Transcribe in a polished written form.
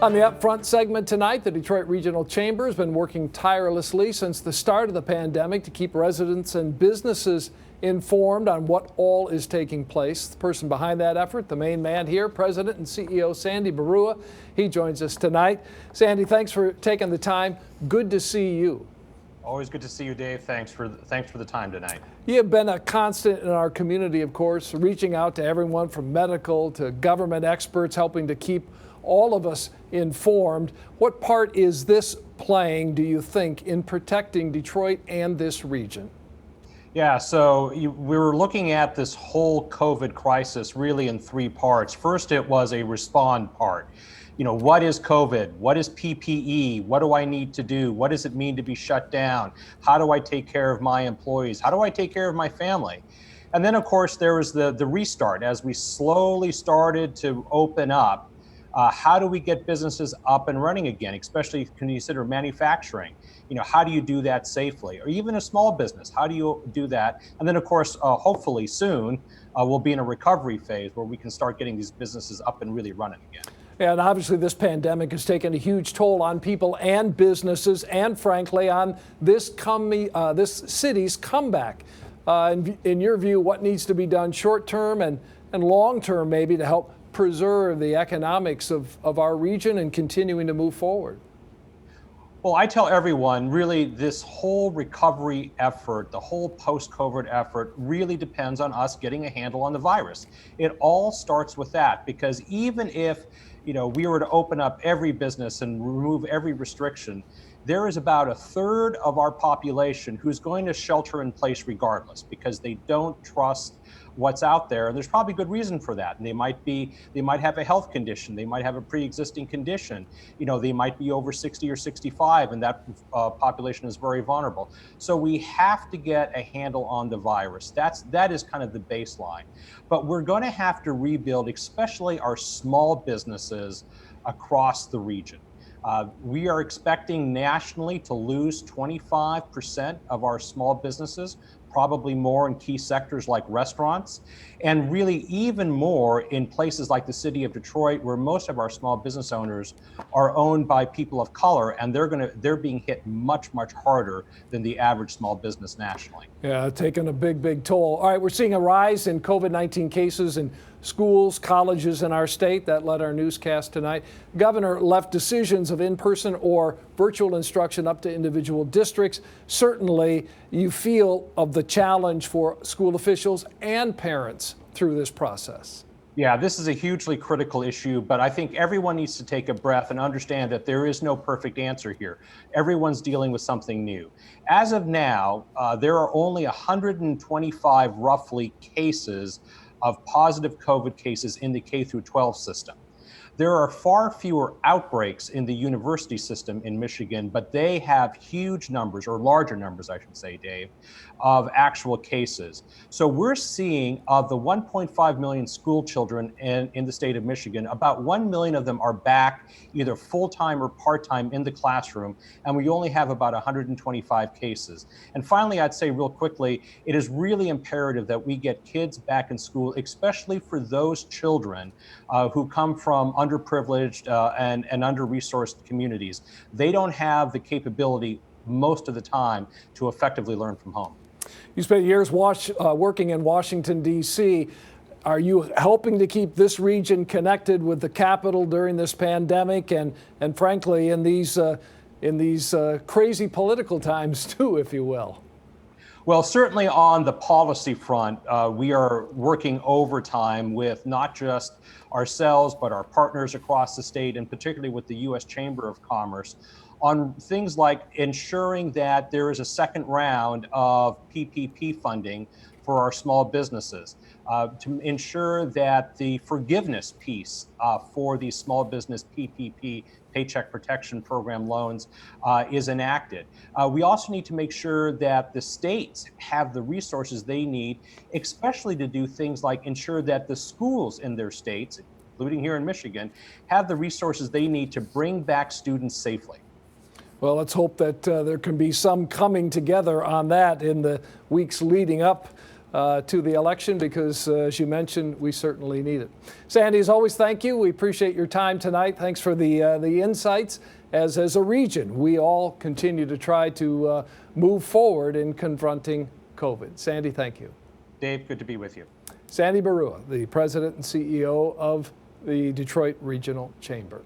On the UpFront segment tonight, the Detroit Regional Chamber has been working tirelessly since the start of the pandemic to keep residents and businesses informed on what all is taking place. The person behind that effort, the main man here, President and CEO Sandy Barua, he joins us tonight. Sandy, thanks for taking the time. Good to see you. Always good to see you, Dave. Thanks for the time tonight. You have been a constant in our community, of course, reaching out to everyone from medical to government experts, helping to keep all of us informed. What part is this playing, do you think, in protecting Detroit and this region? Yeah, so we were looking at this whole COVID crisis really in three parts. First, it was a respond part. You know, what is COVID? What is PPE? What do I need to do? What does it mean to be shut down? How do I take care of my employees? How do I take care of my family? And then, of course, there was the restart. As we slowly started to open up, how do we get businesses up and running again, especially if you consider manufacturing? You know, how do you do that safely? Or even a small business, how do you do that? And then, of course, hopefully soon, we'll be in a recovery phase where we can start getting these businesses up and really running again. Yeah, and obviously this pandemic has taken a huge toll on people and businesses and, frankly, on this city's comeback. In your view, what needs to be done short-term and long-term maybe to help preserve the economics of our region and continuing to move forward? Well, I tell everyone, really, this whole recovery effort, the whole post-COVID effort really depends on us getting a handle on the virus. It all starts with that, because even if, you know, we were to open up every business and remove every restriction, there is about a third of our population who's going to shelter in place regardless, because they don't trust what's out there. And there's probably good reason for that. And they might have a health condition. They might have a pre-existing condition. You know, they might be over 60 or 65, and that population is very vulnerable. So we have to get a handle on the virus. That is kind of the baseline. But we're going to have to rebuild, especially our small businesses across the region. We are expecting nationally to lose 25% of our small businesses, probably more in key sectors like restaurants, and really even more in places like the city of Detroit, where most of our small business owners are owned by people of color, and they're being hit much, much harder than the average small business nationally. Yeah, taking a big toll. All right, we're seeing a rise in COVID-19 cases in schools, colleges in our state. That led our newscast tonight. Governor left decisions of in-person or virtual instruction up to individual districts. Certainly, you feel of the challenge for school officials and parents through this process. Yeah, this is a hugely critical issue, but I think everyone needs to take a breath and understand that there is no perfect answer here. Everyone's dealing with something new. As of now, there are only 125 roughly cases of positive COVID cases in the K through 12 system. There are far fewer outbreaks in the university system in Michigan, but they have huge numbers, or larger numbers, I should say, Dave, of actual cases. So we're seeing of the 1.5 million school children in the state of Michigan, about 1 million of them are back either full-time or part-time in the classroom, and we only have about 125 cases. And finally, I'd say real quickly, it is really imperative that we get kids back in school, especially for those children who come from underprivileged and under-resourced communities. They don't have the capability most of the time to effectively learn from home. You spent years working in Washington, D.C. Are you helping to keep this region connected with the capital during this pandemic and frankly, in these crazy political times too, if you will? Well, certainly on the policy front, we are working overtime with not just ourselves, but our partners across the state, and particularly with the U.S. Chamber of Commerce, on things like ensuring that there is a second round of PPP funding for our small businesses, to ensure that the forgiveness piece for these small business PPP, Paycheck Protection Program loans, is enacted. We also need to make sure that the states have the resources they need, especially to do things like ensure that the schools in their states, including here in Michigan, have the resources they need to bring back students safely. Well, let's hope that there can be some coming together on that in the weeks leading up to the election because, as you mentioned, we certainly need it. Sandy, as always, thank you. We appreciate your time tonight. Thanks for the insights. As a region, we all continue to try to move forward in confronting COVID. Sandy, thank you. Dave, good to be with you. Sandy Barua, the president and CEO of the Detroit Regional Chamber.